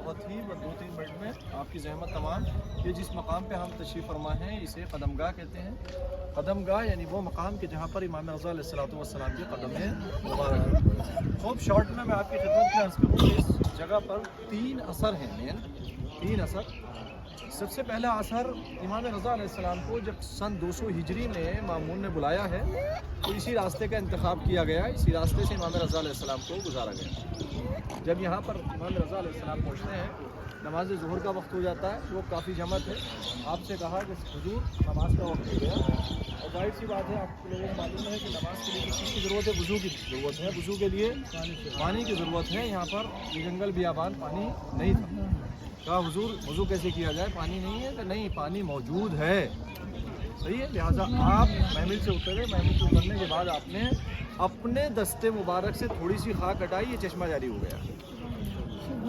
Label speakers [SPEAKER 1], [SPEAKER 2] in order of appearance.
[SPEAKER 1] ضرورت تھی، بس 2-3 منٹ میں آپ کی زحمت تمام. یہ جس مقام پہ ہم تشریف فرما ہیں اسے قدم گاہ کہتے ہیں. قدم گاہ یعنی وہ مقام کہ جہاں پر امام رضا علیہ الصلوۃ والسلام کے قدمیں مبارک. خوب شارٹ میں آپ کی خدمت میں عرض کروں کہ اس جگہ پر 3 اثر ہیں مین 3 اثر. سب سے پہلا اثر امام رضا علیہ السلام کو جب سن 200 ہجری میں مامون نے بلایا ہے تو اسی راستے کا انتخاب کیا گیا، اسی راستے سے امام رضا علیہ السلام کو گزارا گیا. جب یہاں پر امام رضا علیہ السلام پہنچتے ہیں نماز ظہر کا وقت ہو جاتا ہے، وہ کافی جمع تھے. آپ سے کہا کہ حضور نماز کا وقت ہو گیا، اور ظاہر سی بات ہے آپ لوگوں کو معلوم ہے کہ نماز کے لیے کس چیز کی ضرورت ہے؟ وضو کی ضرورت ہے. وضو کے لیے پانی کی ضرورت ہے. یہاں پر یہ جنگل بیابان پانی نہیں تھا. کہا حضور وضو کیسے کیا جائے، پانی نہیں ہے؟ کہ نہیں، پانی موجود ہے. صحیح ہے. لہٰذا آپ محمل سے اترے، محمل سے اترنے کے بعد آپ نے اپنے دستے مبارک سے تھوڑی سی خاک ہٹائی، یہ چشمہ جاری ہو گیا.